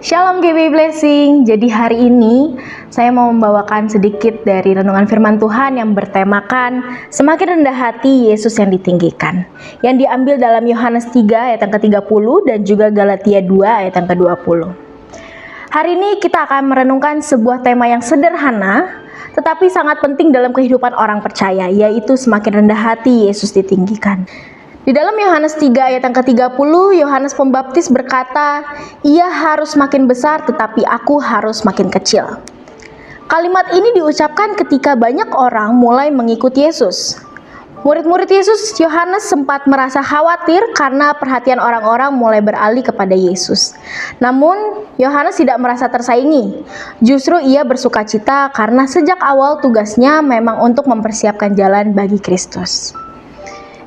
Shalom GB Blessing. Jadi hari ini saya mau membawakan sedikit dari renungan firman Tuhan yang bertemakan semakin rendah hati Yesus yang ditinggikan, yang diambil dalam Yohanes 3 ayat yang ke-30 dan juga Galatia 2 ayat yang ke-20. Hari ini kita akan merenungkan sebuah tema yang sederhana tetapi sangat penting dalam kehidupan orang percaya, yaitu semakin rendah hati Yesus ditinggikan. Di dalam Yohanes 3 ayat yang ke-30, Yohanes Pembaptis berkata, "Ia harus makin besar tetapi aku harus makin kecil." Kalimat ini diucapkan ketika banyak orang mulai mengikuti Yesus. Murid-murid Yesus, Yohanes sempat merasa khawatir karena perhatian orang-orang mulai beralih kepada Yesus. Namun, Yohanes tidak merasa tersaingi. Justru ia bersukacita karena sejak awal tugasnya memang untuk mempersiapkan jalan bagi Kristus.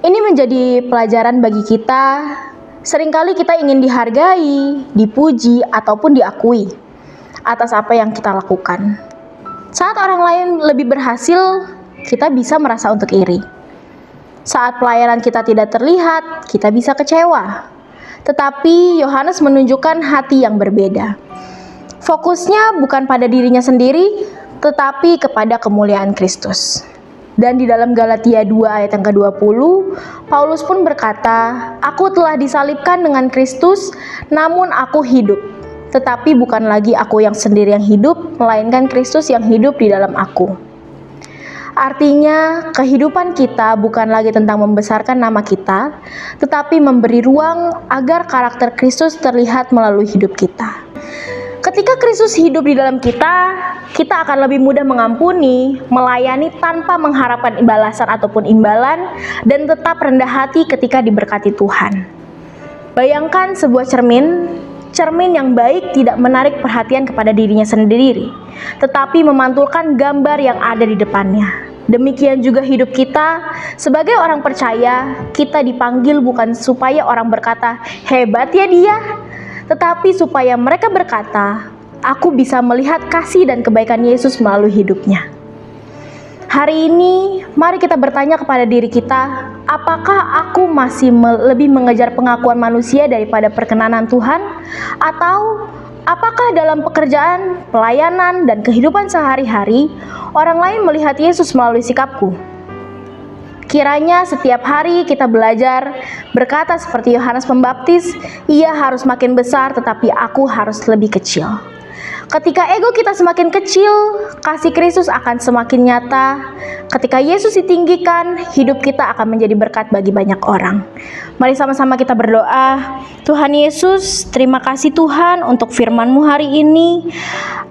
Ini menjadi pelajaran bagi kita. Seringkali kita ingin dihargai, dipuji, ataupun diakui atas apa yang kita lakukan. Saat orang lain lebih berhasil, kita bisa merasa untuk iri. Saat pelayanan kita tidak terlihat, kita bisa kecewa. Tetapi Yohanes menunjukkan hati yang berbeda. Fokusnya bukan pada dirinya sendiri, tetapi kepada kemuliaan Kristus. Dan di dalam Galatia 2 ayat yang ke-20, Paulus pun berkata, "Aku telah disalibkan dengan Kristus, namun aku hidup. Tetapi bukan lagi aku yang sendiri yang hidup, melainkan Kristus yang hidup di dalam aku." Artinya, kehidupan kita bukan lagi tentang membesarkan nama kita, tetapi memberi ruang agar karakter Kristus terlihat melalui hidup kita. Ketika Kristus hidup di dalam kita akan lebih mudah mengampuni, melayani tanpa mengharapkan balasan ataupun imbalan, dan tetap rendah hati ketika diberkati Tuhan. Bayangkan sebuah cermin yang baik tidak menarik perhatian kepada dirinya sendiri, tetapi memantulkan gambar yang ada di depannya. Demikian juga hidup kita, sebagai orang percaya, kita dipanggil bukan supaya orang berkata, "Hebat ya dia," tetapi supaya mereka berkata, "Aku bisa melihat kasih dan kebaikan Yesus melalui hidupnya." Hari ini, mari kita bertanya kepada diri kita, apakah aku masih lebih mengejar pengakuan manusia daripada perkenanan Tuhan? Atau apakah dalam pekerjaan, pelayanan, dan kehidupan sehari-hari, orang lain melihat Yesus melalui sikapku? Kiranya setiap hari kita belajar berkata seperti Yohanes Pembaptis, "Ia harus makin besar tetapi aku harus lebih kecil." Ketika ego kita semakin kecil, kasih Kristus akan semakin nyata. Ketika Yesus ditinggikan, hidup kita akan menjadi berkat bagi banyak orang. Mari sama-sama kita berdoa. Tuhan Yesus, terima kasih Tuhan untuk firman-Mu hari ini.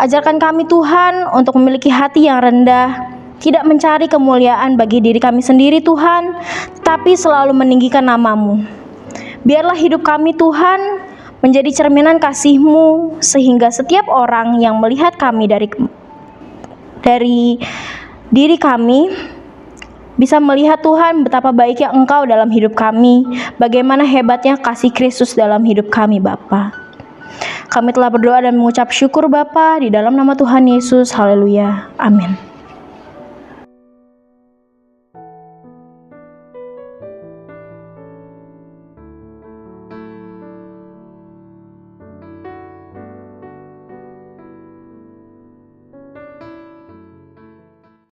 Ajarkan kami Tuhan untuk memiliki hati yang rendah, tidak mencari kemuliaan bagi diri kami sendiri Tuhan, tapi selalu meninggikan nama-Mu. Biarlah hidup kami Tuhan menjadi cerminan kasih-Mu, sehingga setiap orang yang melihat kami dari diri kami bisa melihat Tuhan betapa baiknya Engkau dalam hidup kami, bagaimana hebatnya kasih Kristus dalam hidup kami Bapa. Kami telah berdoa dan mengucap syukur Bapa di dalam nama Tuhan Yesus. Haleluya. Amin.